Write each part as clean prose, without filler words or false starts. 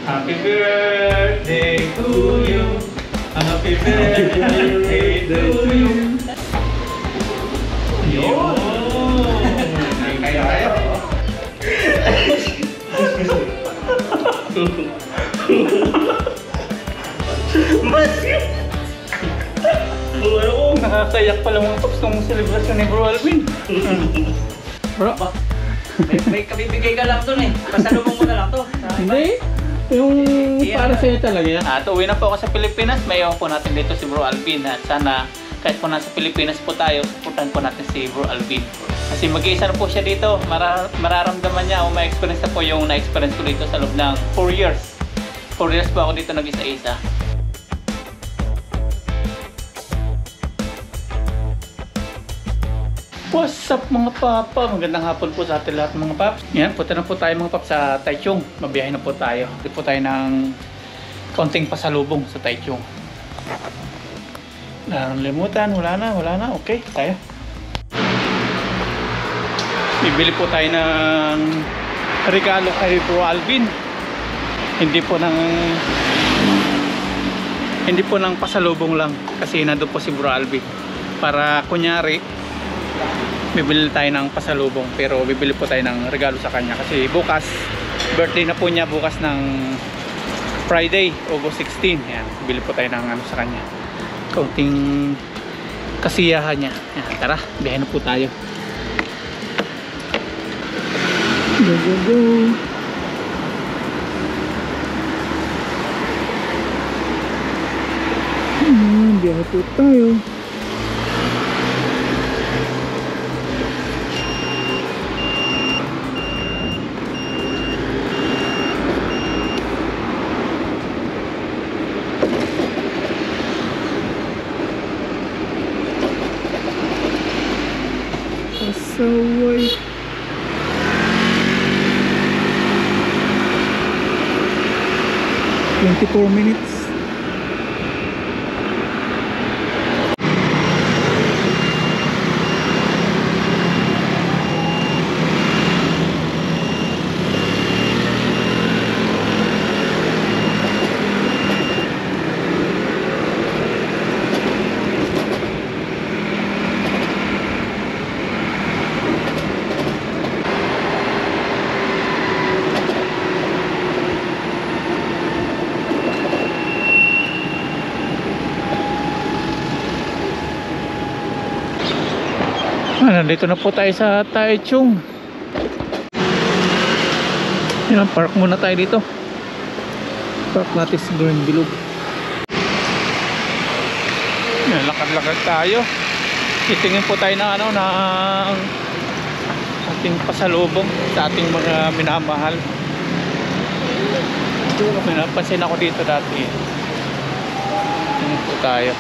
Happy birthday to you. Happy birthday to you. Yun! Kaya tayo. Nakakayak pala mga paps nung celebration ni Bro Alvin. Bro? May kabibigay ka lang dun eh. Pasalubong mo na lang to. Hindi. Yung para sa'yo talaga yan. Uwi na po ako sa Pilipinas. May iwan po natin dito si Bro Alvin. At sana kahit po nasa Pilipinas po tayo, supportan po natin si Bro Alvin. Kasi mag-iisa na po siya dito. Mararamdaman niya o ma-experience na po yung na-experience ko dito sa loob ng 4 years. 4 years po ako dito nag-isa-isa. What's up mga papa? Magandang hapon po sa ating lahat mga paps. Yan, punta na po tayo mga paps sa Taichung. Mabiyahe na po tayo. Dito po tayo ng konting pasalubong sa Taichung. Wala nang limutan, wala na. Okay, tayo. Bibili po tayo ng regalo kay Bro Alvin. Hindi po ng pasalubong lang. Kasi nandun po si Bro Alvin. Para kunyari, bibili tayo ng pasalubong pero bibili po tayo ng regalo sa kanya kasi bukas birthday na po niya, bukas ng Friday, August 16. Yan, bibili po tayo ng ano sa kanya, kaunting kasiyahan niya. Yan, tara, biyahe na po tayo. Go. Biyahe po tayo. Pasaway. "24 minutes. Nandito na po tayo sa Taichung. Yan, park muna tayo dito. Park natin sa Green Bilog. Yan, lakad-lakad tayo. Titingin po tayo ng ating pasalubong sa ating mga minamahal. May napansin ako dito dati. Tingin po tayo.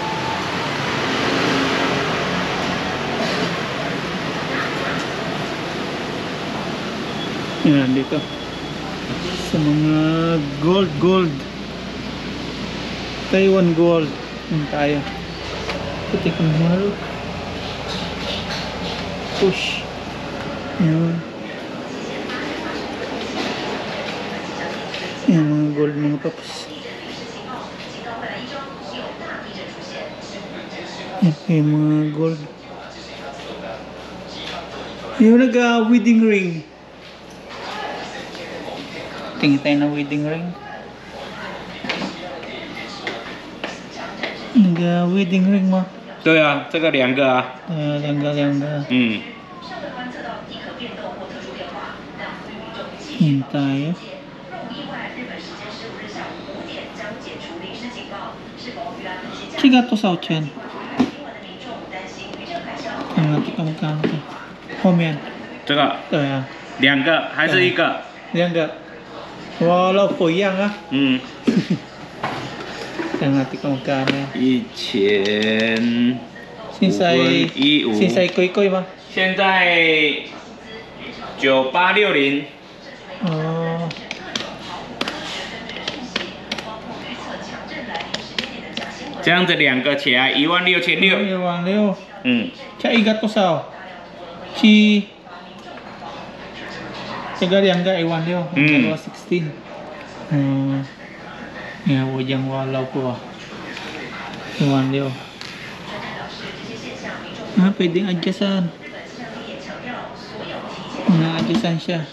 Yan, dito sa mga gold Taiwan gold. Yan tayo. Puti kang mahal. Push. Yan. Yan, mga gold mga paps. Yan, mga gold. Yung nag-wedding ring. Tingin tayo na wedding ring. Nag-wedding ring mo? 对啊，这个2个啊。两个。嗯。Yan tayo. Siga to sa Ochen. Ang natin ka magkano to. Homian. 这个对啊。2个还是1个？ 2个。哇，老婆一样啊。嗯。Ang natin ka magkano. 1000。Sinsay koy ba? 现在9860。哦。这样子2个起来16600。16000。嗯。Siya igat ko sao? Si Garianga, 1,000. 16. Yan, wadyang walaw ko ah. Iwan liyo. Pwedeng adjustan. Na-adjustan siya.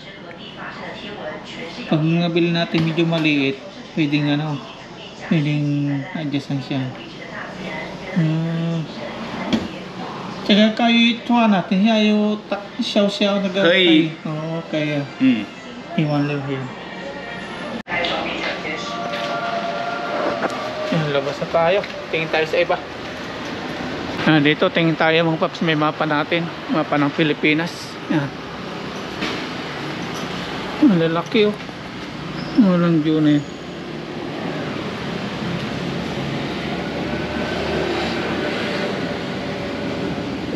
Pag nabili natin medyo maliit, pwedeng adjustan siya. Tsaka kayo ituwa natin, yayo siyaw-siyaw nagkakay. Oo, kaya. Iwan liyo yan. Yan, labas na tayo. Tingin tayo sa iba. Dito, tingin tayo mga paps. May mapa natin. Mapa ng Pilipinas. Yan. Malalaki oh. Walang view na yun.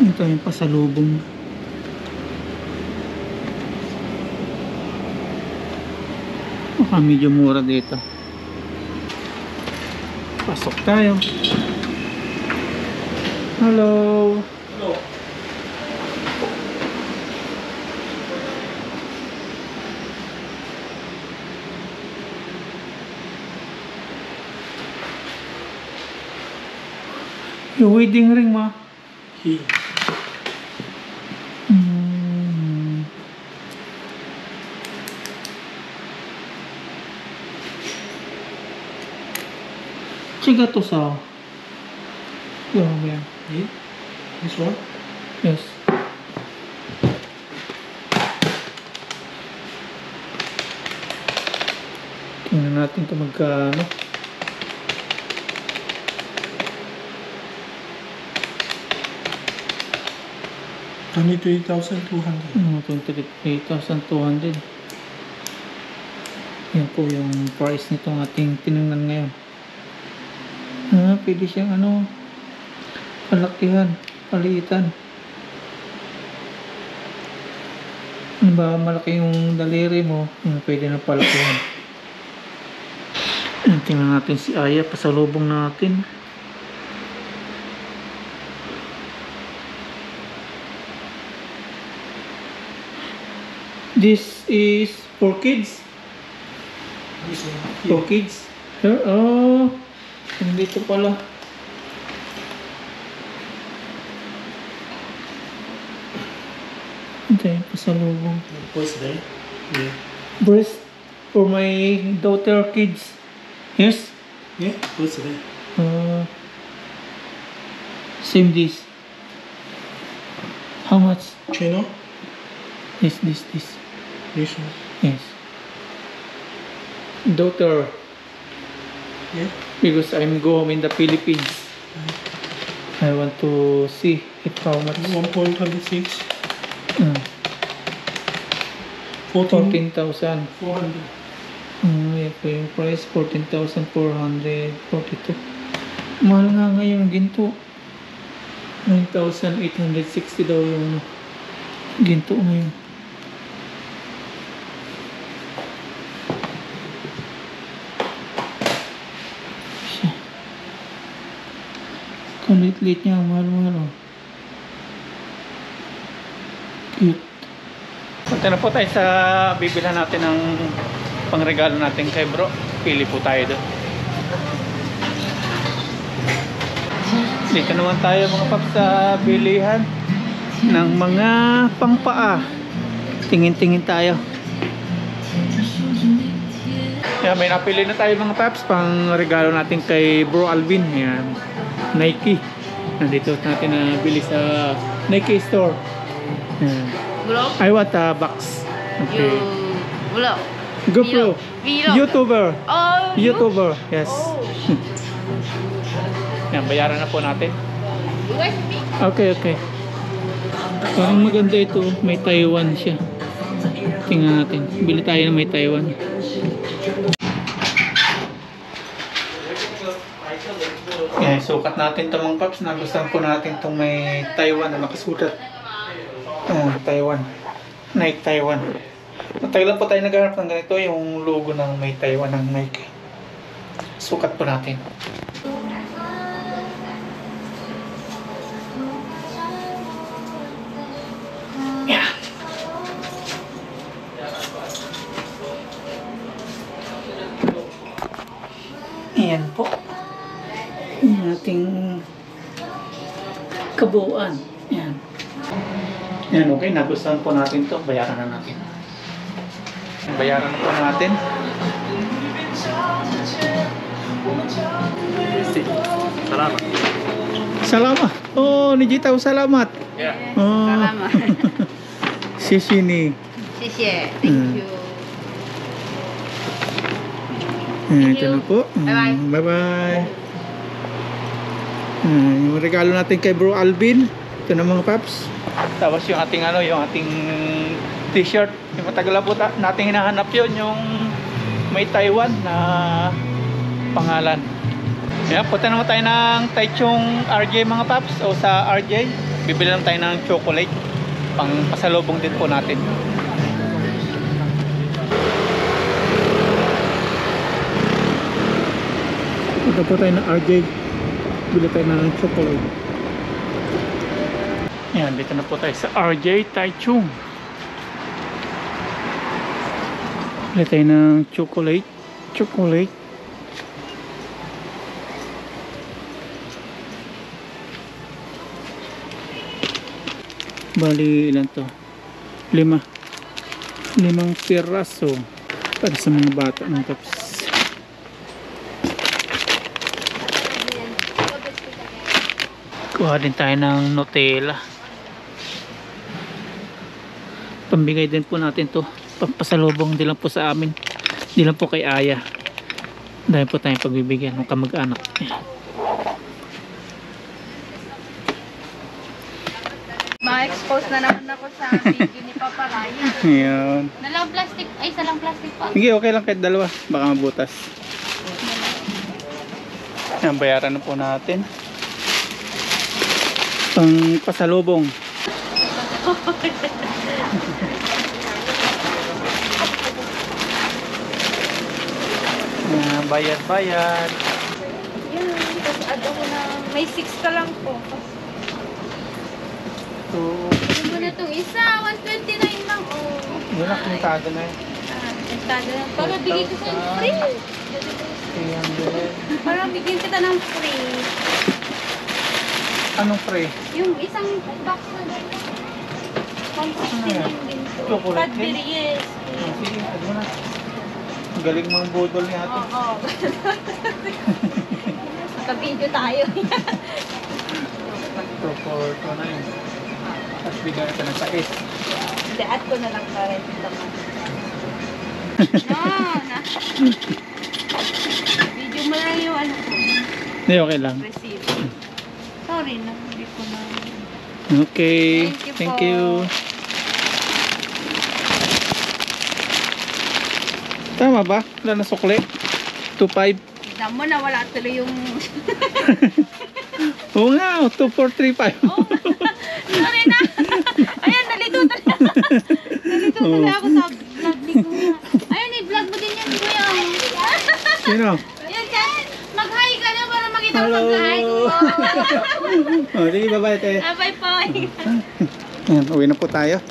Ito yung pasalubong. Baka medyo mura dito. Pasok tayo. Hello. Hello. Yung wedding ring ma. Here. Chiga to sa. Yan. Here. This one. Yes. Tingnan natin ito magkano. $23,200. 28,200. Yan po yung price nitong ating tinignan ngayon. Pwede siyang palakihan, palitan. Ba malaki yung daliri mo, pwede na palakihan. Tingnan natin si Aya, pasalubong natin. This is for kids? This one. For kids? Here? Oh, dito pala. Okay, pasalubong. What's there? Yeah. Breast for my daughter kids. Yes? Yeah. What's there? Same this. How much? Chino? This. This one. Yes. Daughter, Yeah. because I'm home in the Philippines. I want to see if how much. 1.26. 14,000. 400. Yan po yung price, 14,442. Mahal nga ngayon ginto. 9,860 daw yung ginto ngayon. Kalit-lit niya, mahal-mahal oh. Cute. Punta na po tayo sa bibilhan natin ng pangregalo natin kay bro. Pili po tayo doon. Dito naman tayo mga paps sa bilihan ng mga pangpaa. Tingin-tingin tayo. Yan, may napili na tayo mga paps pang regalo natin kay bro Alvin. Yan, Nike. Nandito natin na bili sa Nike store. Yan. Vlog? I want a box. Okay. Vlog? GoPro. Vlog? YouTuber. Oh, YouTuber. Yes. Oh. Yan, bayaran na po natin. You guys speak? Okay. Parang maganda ito. May Taiwan siya. Tingnan natin. Bili tayo na may Taiwan. Yan, sukat natin ito mga paps. Nagustuhan po natin itong may Taiwan na nakasulat. Taiwan. Nike Taiwan. Matagal lang po tayo naghanap ng ganito. Yung logo ng may Taiwan ng Nike. Sukat po natin. Ayan po. Yung ating kabuuan. Ayan. Ayan, okay. Nagustuhan po natin to. Bayaran na natin. Bayaran na po natin. Salamat. Salamat. Oh, ni Jitaw, salamat. Yeah. Oh. Salamat. Sishini. 谢谢 Thank you. Ito na po. Bye-bye. Bye-bye. Yung regalo natin kay Bro Alvin. Ito na mga paps. Tapos yung ating yung ating t-shirt. Yung matagal po nating hinahanap yun. Yung may Taiwan na pangalan. Yan, punta naman tayo ng Taichung RJ mga paps. O sa RJ, bibili lang tayo ng chocolate. Pang pasalubong din po natin. Punta po tayo ng RJ. Bili tayo ng chocolate. Yan, dito na po tayo sa RJ Taichung. Bili tayo ng chocolate. Chocolate. Bali, ilan to? 5. 5 piraso. Para sa mga bata ng kaps. Kuha din tayo ng Nutella. Pambigay din po natin to. Pampasalubong din lang po sa amin. Di lang po kay Aya. Dahil po tayong pagbibigyan ng kamag-anak. Ma-expose na naman ako sa video ni Papa Ryan. Ayan. Dalawang plastic, ay salang plastic pa. Sige, okay lang kahit dalawa. Baka mabutas. Ayan, bayaran na po natin. Pang pasalubong. Ayan, bayad. Yan, tapos add ako na, may 6 ka lang po. So, Ano mo na itong isa, 129 lang. Oh. yun lang, kuntado na yun. Estado na. Para bigyan kita ng free. 300. Para bigyan kita ng free. Anong pre? Yung isang box na gano'n. 169 din to. Chocolate Cadbury, yes. Sige, ano na. Ang galing mga budol ni ate. Oo. Magka-video tayo. 2 na yun. Tapos bigyan ka ng sais. Hindi, add ko na lang para ito naman. Na. Video mo lang yung ano ko. Hindi, okay lang. Receipt. Sorry na, hindi ko na. Okay. Thank you po. Tama ba? Wala na sukli? 2.5? Tignan mo na, wala tuloy yung... Oo nga, 2.435. Oh, sorry na. Ayan, nalito talaga. Nalito talaga ako sa vlog ni Kuya. Ayun, i-vlog mo din yan, Kuya. Sino? Yan, Kat. Mag-hi ka na para makita ko Hello. mag-hi. Oh, sige, bye-bye tayo. Bye po. Ayan, uwi na po tayo.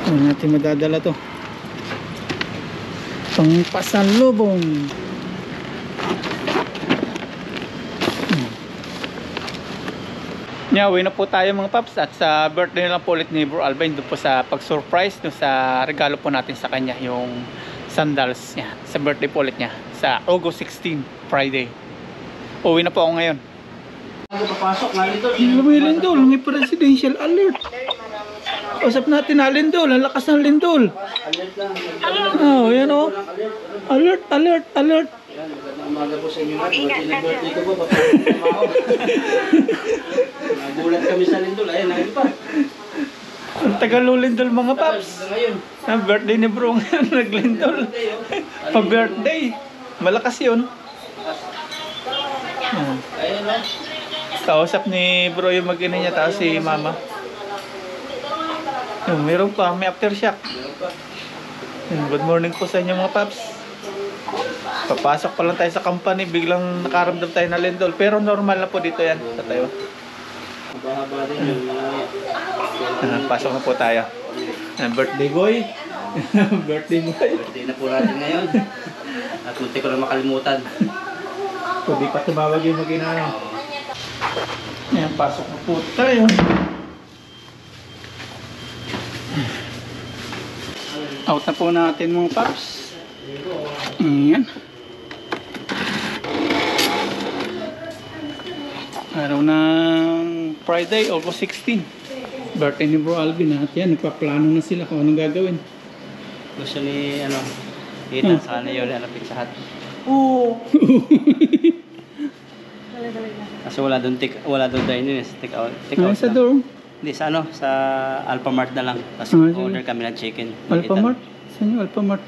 Ano natin madadala to? Pang pasalubong. Yeah, uwi na po tayo mga paps. At sa birthday lang po ulit ni Bro Alvin, doon po sa pag-surprise doon sa regalo po natin sa kanya, yung sandals niya. Sa birthday po ulit niya sa August 16, Friday. Uwi na po ako ngayon. Papasok nga nito. May lindol, may presidential alert. Usap natin na lindol, ang lakas ng lindol. Oh, yan o. Alert, alert, alert. Yan, magandang umaga po sa inyo lahat. Birthday ko po, papasok na ako. Nagulat kami sa lindol. Ayan, lagi pa. Ang tagal lindol mga paps. Ngayon. Ang birthday ni Bro ngayon, naglindol. Pa-birthday. Malakas yun. Ayan o. Kausap ni Bro yung mag-ina niya, tapos si Mama. Meron pa, may aftershock. Good morning po sa inyo mga paps. Papasok pa lang tayo sa company, biglang nakaramdam tayo na lindol. Pero normal na po dito yan sa Taiwan. Haba-haba din yun. Pasok na po tayo. Birthday boy. Birthday boy. Birthday na po natin ngayon. At munti ko lang makalimutan. Kung di pa tumawag yung mag-inano. Ayan, pasok na po tayo. Out na po natin mga paps. Ayan. Araw ng Friday, August 16. Birthday ni Bro Alvin at yan, nagpaplano na sila kung anong gagawin. Gusto ni, Ethan, sana yun, Pizza Hut. Oo! Kasi wala doon dine-in, take out Sa lang. door? Hindi, sa sa Alphamart na lang. Tapos Sige. order kami ng chicken. Alphamart? Saan yung Alphamart?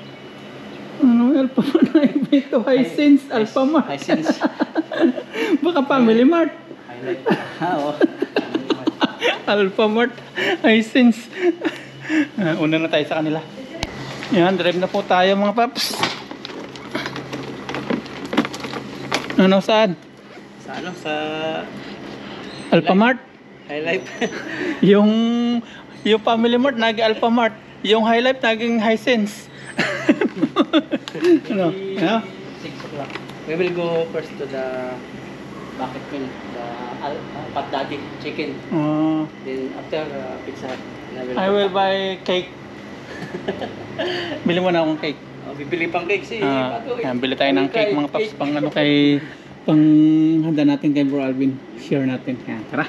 Ano yung Alphamart na ito? Hisense, Alphamart. Hisense. Baka Family Mart. Highlight. Oo. Alphamart, Hisense. Una na tayo sa kanila. Yan, drive na po tayo mga paps. Ano, saan? Sa Alphamart? Highlight. yung Family Mart, naging Alphamart. Yung High Life, naging Hisense. Ano? 6 o'clock. We will go first to the bucket meal, the Pat Daddy chicken. Then after Pizza Hut. I will buy cake. Bili mo na akong cake. Bibili pang cake si Pato. Yan, bili tayo ng cake mga paps pang ano kay pang handa natin kay Bro Alvin. Share natin. Yan, tara.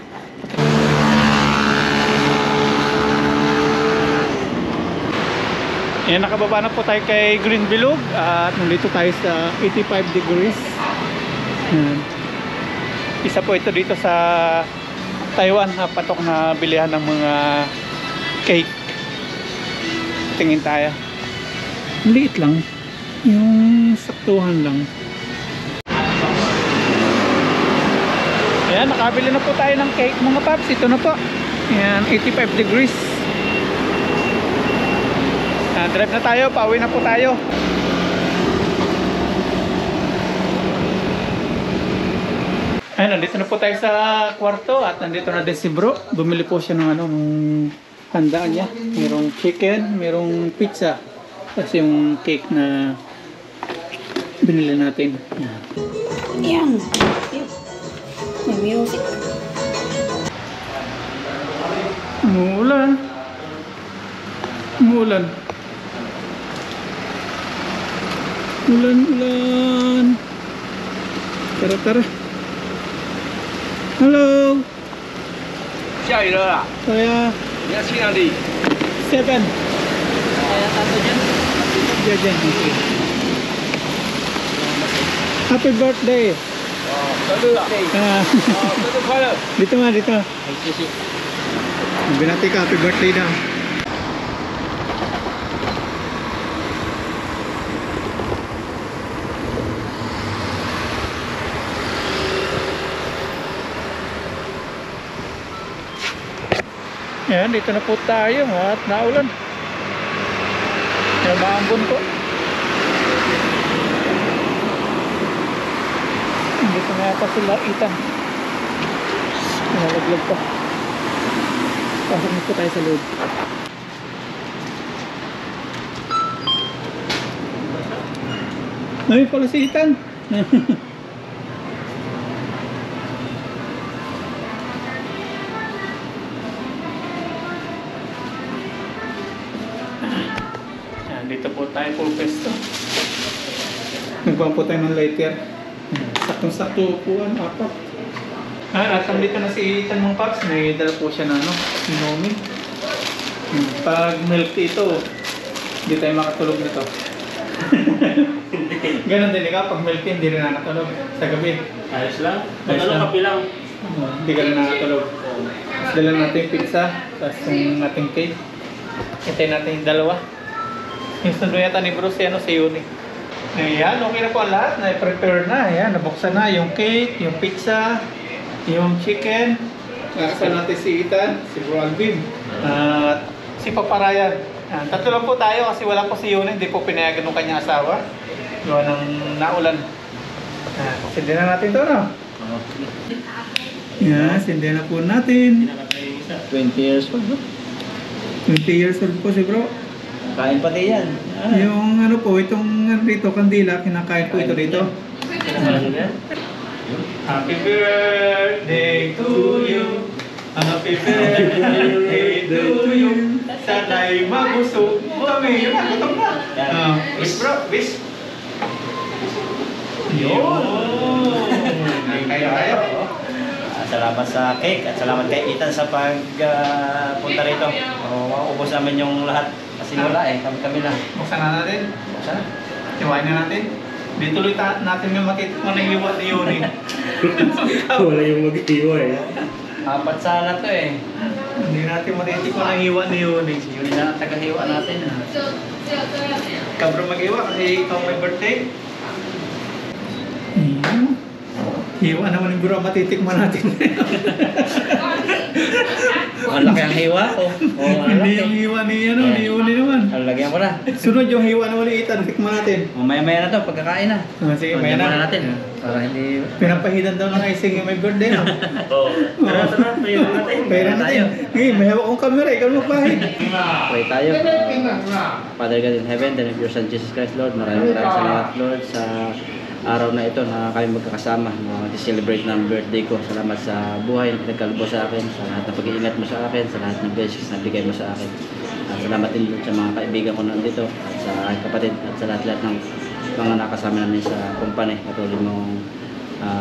Yan, nakababa na po tayo kay Green Bilog at nandito tayo sa 85 degrees. Yan. Isa po ito dito sa Taiwan na patok na bilihan ng mga cake. Tingin tayo. Liit lang. Yung saktuhan lang. Ayan, nakabili na po tayo ng cake mga paps. Ito na po. Ayan, 85 degrees. Drive na tayo, pauwi na po tayo. Ayan, nandito na po tayo sa kwarto at nandito na din si Bro. Bumili po siya ng ng handaan niya. Merong chicken, merong pizza. Tapos yung cake na binili natin. Yan. May music. Umuulan. Umuulan. Ulan. Tara, tara. Hello. 下雨了啦， Saya 你要去哪里？ 7. Tato dyan. Diyan. Okay. Happy birthday. Ah, 生日快乐！ dito nga, dito. 谢谢。 Binati ka, happy birthday daw. Yan, dito na po tayo at naulan. Yan, maambon po. Dito na yata sila Ethan. Nalaglag pa. Pasok na po tayo sa loob. Ay, pala si Ethan. Dito po tayo full pesto. Nagpang po tayo ng lighter. Saktong-sakto upuan, apat. At nandito na si Ethan mga paps. May dala po siya na inumin. Pag milk tea ito, hindi tayo makatulog nito. Ganon din ikaw, pag milk tea hindi rin nakatulog sa gabi. Ayos lang. Ayos lang. Kape lang. Hindi ka rin nakatulog. Tapos dala natin yung pizza, tapos yung ating cake. Hintayin natin yung dalawa. Yung sundo yata ni Bruce, si Yuni. Ayan, okay na po ang lahat. Na-prepare na. Ayan, nabuksan na yung cake, yung pizza, yung chicken. Kasama natin si Ethan, si Bro Alvin, at si Papa Ryan. Ayan, tatlo lang po tayo kasi wala po si Yuni. Hindi po pinayagan ng kanyang asawa. Gawa ng naulan. Ayan, sindi na natin ito, no? Ayan, sindi na po natin. 20 years old. 20 years old po si bro. Kain pati yan. Yung ano po, itong dito, kandila, kinakain po ito dito. Happy birthday to you. Happy birthday to you. Sana'y mabusog mo kami. Yun na, gutom na. Wish bro, wish. Yun. Kain tayo. Salamat sa cake at salamat kay Ethan sa pagpunta rito. Maubos namin yung lahat. Kasi wala kami na. Buksan na natin. Buksan na. Iwain na natin. Di tuloy natin yung matitikman ng iwa ni Yuni. Wala yung mag-iwa eh. Apat sana to Hindi natin matitikman ang iwa ni Yuni. Yun na ang tagahiwa natin. Kabro mag-iwa kasi ikaw may birthday. Hiwa naman yung bro, matitikman natin. Malaki ang hiwa ko. Hindi yung hiwa ni Yuni naman. Lagyan ko na. Sunod yung hiwa na wali itan, tikman natin. Mamaya-maya na to, pagkakain na. Sige, maya Lagyan muna na. natin. Para hindi... Pinapahidan daw ng icing yung may birthday. Oo. Tara, pahiran natin. Pera natin. May hawak kong camera, ikaw magpahid. Pray tayo. Father God in heaven, the name of your Son Jesus Christ, Lord. Maraming salamat, Lord, sa araw na ito na kami magkakasama na celebrate ng birthday ko. Salamat sa buhay na pinagkalbo sa akin, sa lahat ng pag-iingat mo sa akin, sa lahat ng blessings na bigay mo sa akin. Salamat din sa mga kaibigan ko nandito, at sa aking kapatid, at sa lahat-lahat ng mga nakasama namin sa kumpanya. Patuloy mong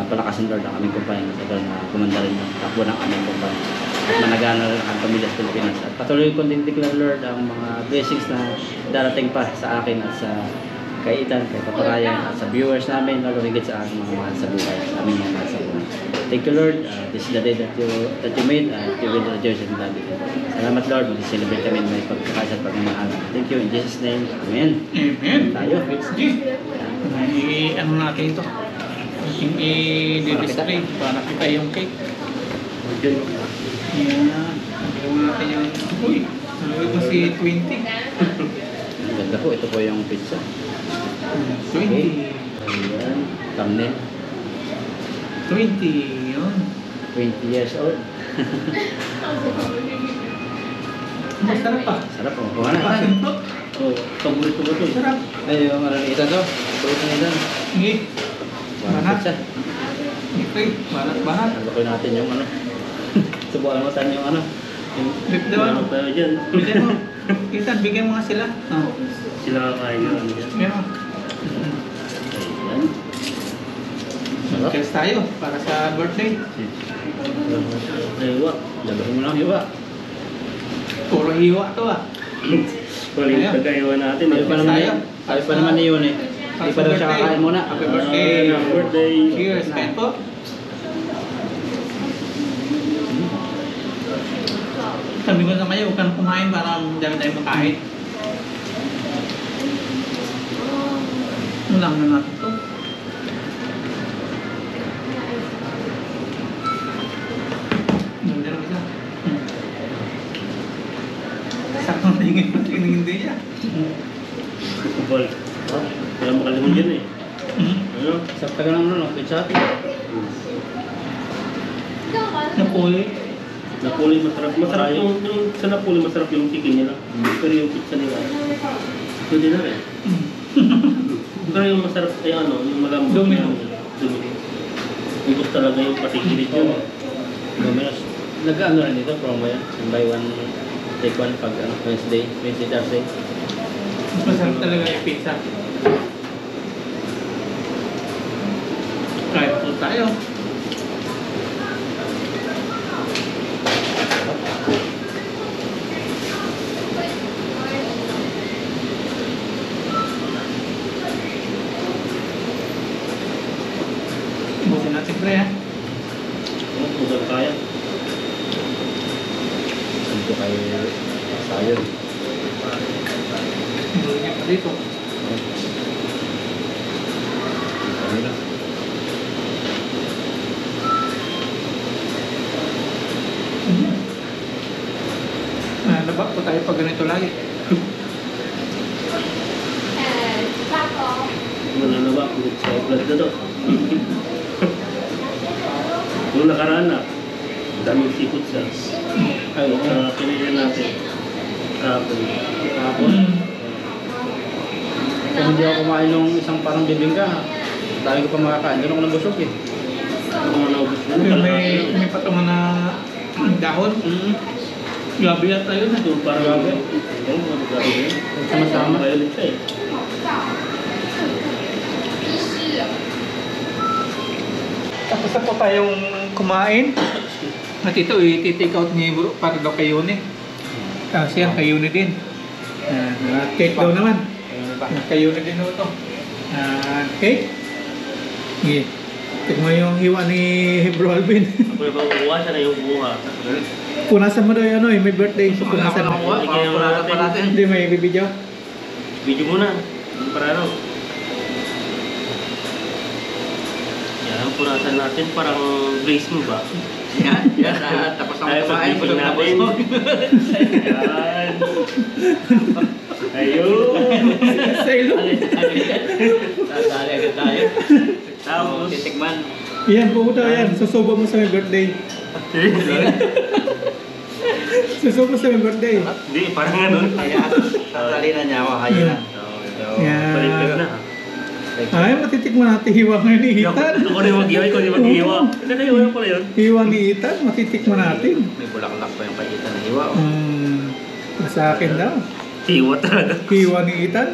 palakasin, Lord, ang aming kumpanya. At na kumanda rin yung takbo ng aming kumpanya. At managana rin ang pamilya sa Pilipinas. At patuloy kong dindiglan, Lord, ang mga blessings na darating pa sa akin at sa kay Ethan, kay Paparayan, at sa viewers namin, lalo higit sa aking mga mahal sa buhay, sa aming mga mahal sa buhay. Thank you, Lord. This is the day that you made, and you will rejoice and glad in it. Salamat, Lord. Mag-celebrate kami ng may pagkakasya at pagmamahal. Thank you. In Jesus' name. Amen. Amen. Tayo. Ano natin ito? I-display para nakita yung cake. Yan. Gawin natin yung... Uy! Nalawag mo si 20. Ang ganda po. Ito po yung pizza. 20. Ayan. Thumbnail. 20. Yun. 20 years old. Masarap pa. Sarap po. Kuha na. Pasin to. Oh, paborito ko ito. Sarap. Ay, yung ano ni Ethan to. Paborito ni Ethan. Hindi. Kuha na Banat. pizza. Ito banat. Halukoy natin yung ano. Subukan mo saan yung ano. Yung Bip daw. Ano tayo dyan? Bigyan mo. Ethan, bigyan mo nga sila. Oh. Sila kakain yun. Meron. Ayan. Sarap. Cheers tayo para sa birthday. Hiwa. Labahin mo lang hiwa. Puro hiwa to ah. Wala yung pagkaiwa natin. Ayaw pa naman tayo. Ayaw pa naman ni yun eh. Hindi pa daw siya kakain muna. Happy birthday. Happy birthday. Cheers. Kain po. Sabi ko sa kayo, huwag ka na kumain para dami tayo makain. Ulang na natin to. Ganda ng isa. Sakang tingin pa tingin din niya. Kupal. Wala makalimutan dyan eh. Ano? Sakta ka lang no, pizza. Napuli. Napoli masarap. Masarap yung sa Napoli masarap yung chicken nila. Pero yung pizza nila, pwede na rin. Pero yung masarap ay ano, yung malambot. Domino. Domino. Yung gusto talaga yung patikilit yun. Domino's. Nag-ano rin dito, promo yan. Buy one, take one pag ano, Wednesday, Thursday. Mas masarap talaga yung pizza. Kain po tayo. Busin natin pre ha. Ugat kaya. Dito kay Sayon. Busin niya pa dito. Kanila. Naba po tayo pag ganito lagi. Mananaba ulit sa vlog na to. Nung nakaraan na, daming seafood sa Ay, pinili natin. Tapos, kung hindi ako kumain ng isang parang bibingka, dahil ko pa makakain, doon ako nabusog eh. May patungan na dahon. Gabi yata yun. Parang gabi. Sama-sama. Violet siya eh. Tapos na po tayong kumain. At ito, i-take out ni bro para daw kay Yuni. Tapos yan, kay Yuni din. Cake daw naman. Kay Yuni din daw ito. Cake? Sige. Tignan mo yung hiwa ni Bro Alvin. Ako yung buha, siya na yung buha. Punasan mo daw yung ano, may birthday. So, punasan mo. Punasan pa natin. Hindi, may bibidyo. Video muna. Para ano. Yan, punasan natin. Parang brace mo ba? Yan. Tapos ako kumain, busog na busog. Yan. Ayun. Sa ilo. Sasali agad tayo. Tapos, Titikman. Yan, buo daw yan. Susubo mo sa may birthday. Susubo sa may birthday. hindi, parang ganun. Kaya, sasali na niya ako, hayo na. Yan. Balik na. Ay, matitikman natin hiwa ngayon ni Ethan. Ako na yung mag-iwa, ikaw na yung mag-iwa. Ano na yung pala yun? Hiwa ni Ethan, matitikman natin. May bulaklak pa yung pagitan ng hiwa. Sa akin daw. Iwa talaga. Hiwa ni Ethan.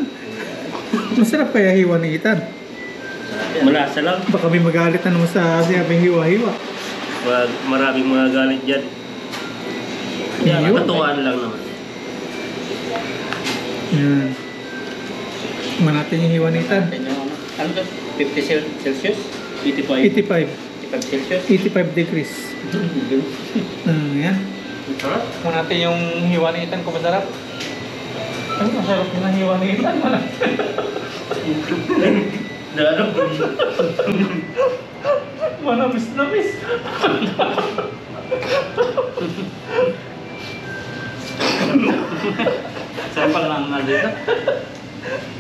Masarap kaya hiwa ni Ethan. Malasa lang. Baka may magalit na naman sa sinabing hiwa-hiwa. Maraming mga galit dyan. Yan, Yun. katuwaan lang naman. Yan. Tingnan natin yung hiwa ni Ethan. Ano to? 50 Celsius? 85. 85. 55 Celsius? 85 degrees. Yan. Sarap. Tingnan natin yung hiwa ni Ethan kung masarap. Ay, masarap na hiwa ni Ethan. Ano? Manamis-namis. Saan pa lang na dito?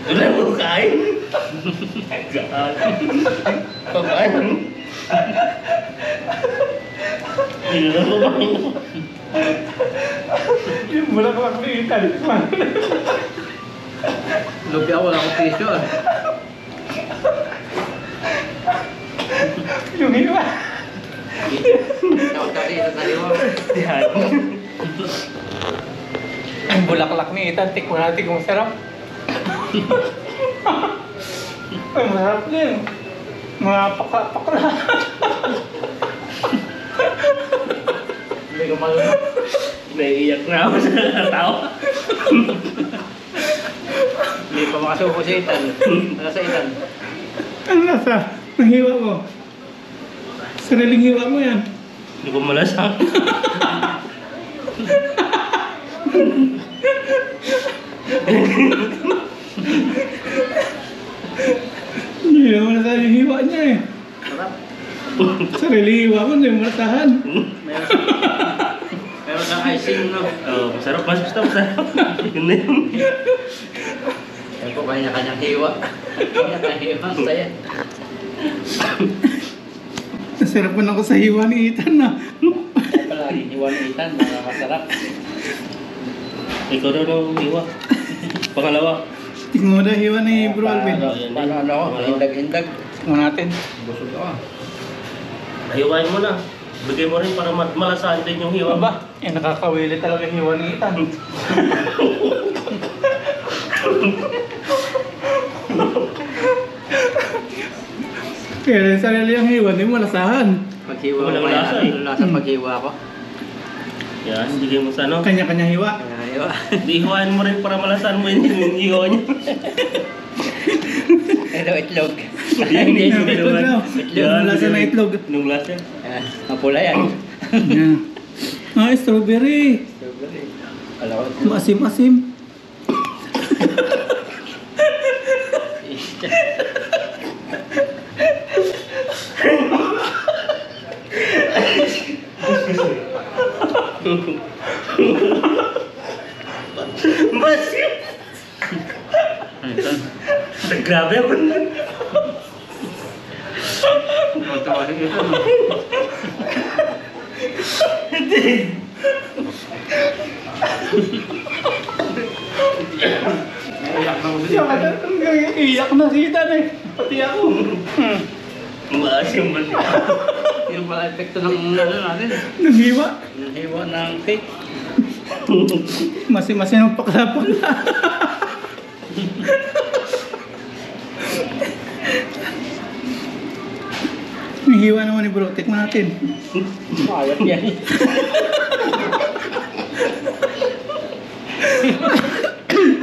Wala mo kain. Pagkain. Hindi na mo kain. Yung bulaklak ni Ethan. Lupia, wala akong piso ah. Yung hiwa. Takot kasi ito sa hiwa. Yan. Yung bulaklak ni Ethan, tikman natin kung masarap. Ay, masarap din. Mga pakla. Hindi ko malunod. Naiiyak na ako sa tao. Hindi pa makasuko si Ethan. Ano sa Ethan? Ano nasa? Ang hiwa mo. Sariling hiwa mo yan. Hindi ko malasang. Hindi naman nasa yung hiwa niya eh. Sarap. Sariling hiwa mo, hindi mo malasahan. Meron kang icing, no? Oh, masarap. Basta masarap. Yun na yun. Yan po, kanya-kanyang hiwa. Kanya-kanyang hiwa. Saya. Nasarap man ako sa hiwa ni Ethan na. Palagi hiwa ni Ethan, masarap. Ikaw daw ng iwa. Pangalawa. Tingnan mo na hiwa ni Bro Alvin. Paano ako? Hindag-hindag. Tingnan natin. Busog ako. Hiwain mo na. Bigay mo rin para malasahan din yung hiwa. Aba, nakakawili talaga yung hiwa ni Ethan. Kaya rin sarili yung hiwa, hindi mo malasahan. Paghiwa ko Walang kaya, lasa eh. ano lasa paghiwa ko? Yan, bigay mo sa ano. Kanya-kanya hiwa. Kaya hiwa. Di hiwain mo rin para malasahan mo yung hiwa niya. Ito, itlog. Hindi, Itlog daw. Yung lasa na itlog. Nung lasa. Mapula yan. Yan. Ah, strawberry. Strawberry. Kala ko. Maasim-asim. Masim! Grabe ako na. Matawa rin ito, no? Hindi. Iyak na si Dan eh. Pati ako. Maasim man. Yung pala epekto ng ano natin. Nanghiwa. Yung hiwa ng cake. Masi-masi ng paklapon. Nanghiwa naman ni bro. Tikman natin. Ayap yan.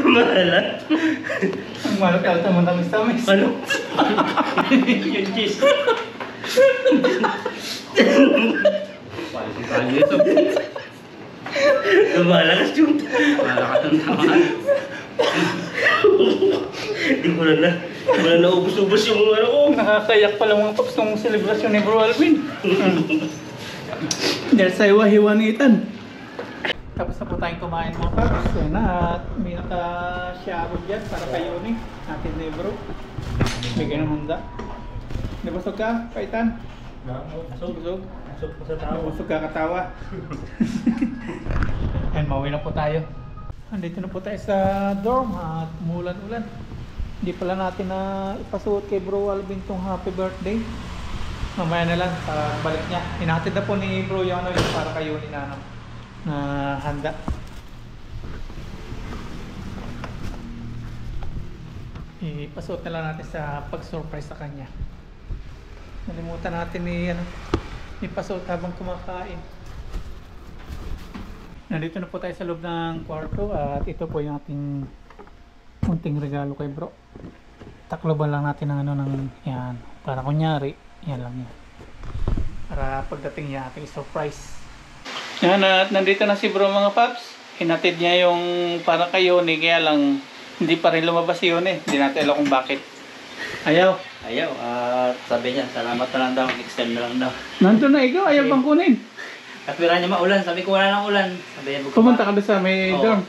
Mahalat. Ang malakal naman tamis-tamis. Ano? Yung cheese. Pali ito. Malakas yung... Malakas ng tangan. Hindi ko na wala na ubus-ubos yung ano ko. Nakakayak pala mga paps nung selebrasyon ni Bro Alvin. Dahil sa hiwa-hiwa ni Ethan. Tapos na po tayong kumain mga paps. Yan na at may naka-sharon dyan para kayo ni natin ni Bro. Bigyan ng handa. Nabusog ka, Kaitan? Busog? Pasok pa sa tao. Busog ka katawa. And mauwi na po tayo. Andito na po tayo sa dorm at umulan-ulan. Hindi pala natin na ipasuot kay Bro Alvin tong happy birthday. Mamaya na lang para balik niya. Hinatid na po ni Bro yung ano yung para kayo ni Nano na handa. Ipasuot na lang natin sa pag-surprise sa kanya. Nalimutan natin ni ano ipasuot habang kumakain. Nandito na po tayo sa loob ng kwarto at ito po yung ating munting regalo kay Bro. Takloban lang natin ng ano ng yan para kunyari yan lang yan. Para pagdating niya ating surprise. Yan at nandito na si Bro mga paps. Hinatid niya yung para kay Yoni kaya lang hindi pa rin lumabas si Yoni. Hindi natin alam kung bakit. Ayaw. Ayaw. At sabi niya, salamat na lang daw. Extend na lang daw. Nandun na ikaw. Ayaw bang kunin? Katwira niya maulan. Sabi ko wala nang ulan. Sabi niya, Pumunta ka doon sa may Oo. dorm.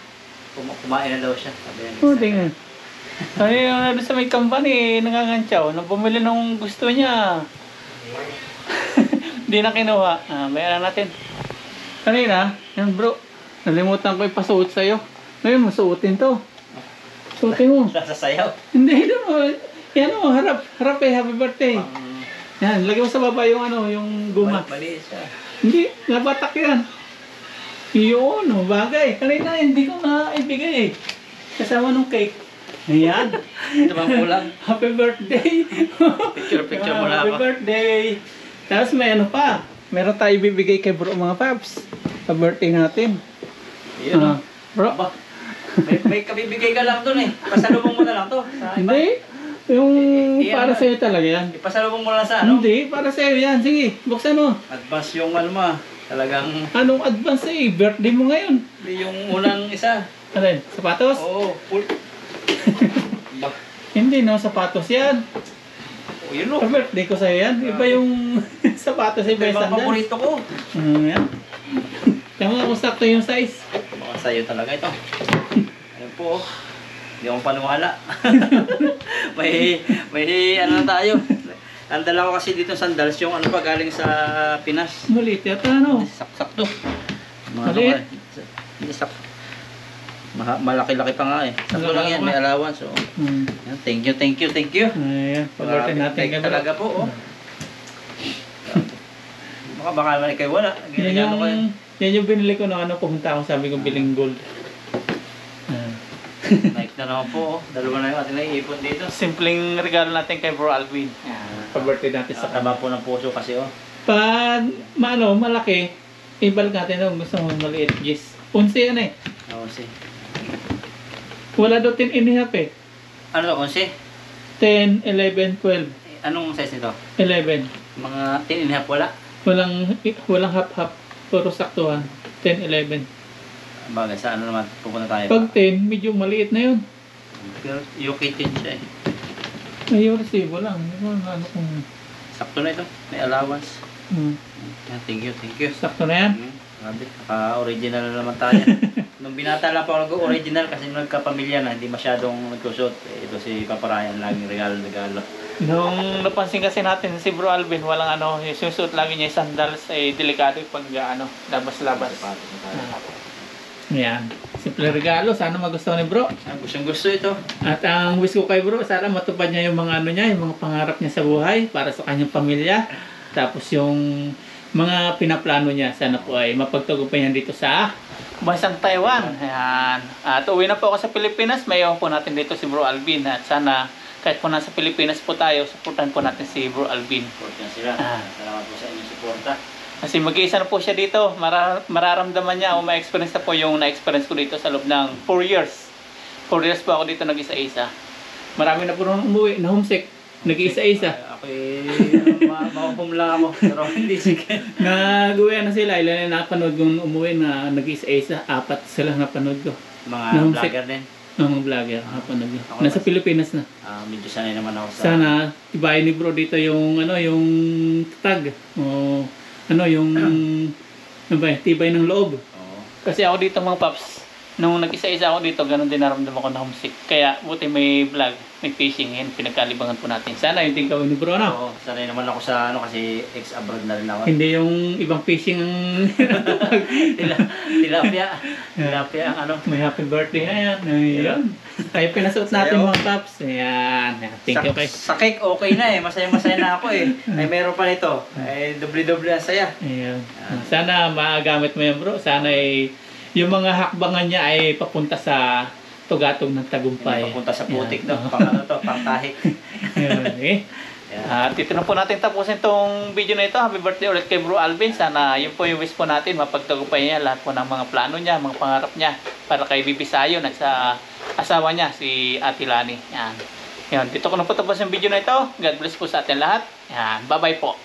Kumain na daw siya. Sabi niya. Oo, tingnan. Ay, yung nandun sa may company, nangangantsaw. Nang bumili nung gusto niya. Hindi na kinuha. Bayaran natin. Kanina, yan bro. Nalimutan ko ipasuot sa'yo. Ngayon, masuotin to. Suotin mo. Sasayaw. Hindi, doon. Yan o, harap. Harap eh, happy birthday. Yan, lagay mo sa baba yung ano, yung guma. Mali siya. Hindi, nabatak yan. Yun, oh, bagay. Kanina, hindi ko na ibigay eh. Kasama nung cake. Ayan. Ito bang kulang? Happy birthday. Picture mo lang Happy ako. birthday. Tapos may ano pa. Meron tayo bibigay kay Bro mga paps. Sa birthday natin. Yun Ah, bro. Aba, may kabibigay ka lang dun eh. Pasalubong mo na lang to. Sa iba. Hindi. Yung Iyan para na. sa'yo talaga yan. Ipasalubong mo na lang sa ano? Hindi, para sa'yo yan. Sige, buksan mo. Advance yung ano mo. Talagang Anong advance eh? Birthday mo ngayon. yung unang isa. Ano yun? Sapatos? Oo, full. Ba, Hindi no, sapatos yan. yun o. Sa birthday ko sa'yo yan. Iba yung sapatos, Ito iba yung yung mga sandals. paborito ko. Yan. Tama kung sakto yung size. Baka sa'yo talaga ito. Ayun po. Hindi akong paniwala. may ano na tayo. Ang dala ko kasi dito sandals yung ano pa galing sa Pinas. Maliit yata ano. Sakto. Maliit? Hindi sakto. Malaki-laki pa nga eh. Sakto lang yan, may allowance. So. Yan, thank you. Ayan, pag-birthday natin. Thank you talaga po. Oh. Baka naman kayo wala. Ginagano ko yun. Yan yung binili ko ng ano, pumunta ako sabi ko biling gold. Nike na naman po. Dalawa na yung ating naiipon dito. Simpleng regalo natin kay Bro Alvin. Pag-birthday natin sa Taba po ng puso kasi oh. Pag malaki, ibalik natin no, gusto mo maliit. Yes. 11 yan eh. Oo, si. Wala daw 10 and a half eh. Ano to, konsi? 10, 11, 12. Anong size nito? 11. Mga 10 and a half wala? Walang half-half. Puro saktuhan. 10, 11. Bagay, sa ano naman pupunta tayo? Pag 10, medyo maliit na yun. Pero UK 10 siya eh. May resibo lang. Ano kung... Sakto na ito. May allowance. Yan, thank you. Sakto na yan. Grabe, naka-original na naman tayo. Nung binata lang pa ako nag-original kasi nung nagkapamilya na, hindi masyadong nagsusot. Ito si Papa Ryan, laging regalo. Nung napansin kasi natin si Bro Alvin, walang ano, yung susuot lagi niya yung sandals, delikado pag labas-labas. Ayan. Simple regalo. Sana magustuhan ni bro. Gustong gusto ito. At ang wish ko kay bro, sana matupad niya yung mga ano niya, yung mga pangarap niya sa buhay para sa kanyang pamilya. Tapos yung mga pinaplano niya, sana po ay mapagtagumpayan niya dito sa bansang Taiwan. Ayan. At uwi na po ako sa Pilipinas. May iwan po natin dito si Bro Alvin. At sana kahit po nasa Pilipinas po tayo, supportan po natin si Bro Alvin. Support yan sila. Salamat po sa inyong suporta. Kasi mag-iisa na po siya dito. Mararamdaman niya o ma-experience na po yung na-experience ko dito sa loob ng 4 years. 4 years po ako dito nag-isa-isa. Marami na po nung umuwi na homesick. Nag-isa-isa. Ako mahumla ako. Pero hindi sige. Nag-uwi na sila. Ilan na napanood kong umuwi na nag-isa-isa. 4 sila napanood ko. Mga Homesick. vlogger din. Mga vlogger. Napanood ko. Ako Nasa naman. Pilipinas na. Medyo sanay naman ako sa... Sana ibayin ni bro dito yung ano yung tag. O ano yung ano ba, tibay ng loob. Oo. Kasi ako dito mga paps, nung nag-isa-isa ako dito, ganun din naramdaman ko na homesick. Kaya buti may vlog, may fishing, yan pinagkalibangan po natin. Sana yung tingkawin ni bro, no? Oo, sanay naman ako sa ano kasi ex-abroad na rin ako. Hindi yung ibang fishing ang Tilapia. Tilapia ang ano. may happy birthday na yan. Ayan. Kaya pinasuot natin Sayo. mga paps. Ayan. Thank you kay. Sa cake okay na eh. Masaya-masaya na ako eh. Ay meron pa nito. Ay doble-doble ang saya. Ayan. Sana magamit mo yan bro. Sana ay yung mga hakbangan niya ay papunta sa tugatog ng tagumpay. Hindi papunta sa putik Ayan. to. Pang ano to, pang tahik. Ayan. Okay. At ito na po natin tapusin itong video na ito. Happy birthday ulit kay Bro Alvin. Sana yun po yung wish po natin. Mapagtagumpay niya lahat po ng mga plano niya, mga pangarap niya. Para kay Bibi Sayon at sa asawa niya, si Ate Lani. Yan. Yan. Dito ko na po tapos yung video na ito. God bless po sa atin lahat. Yan. Bye bye po.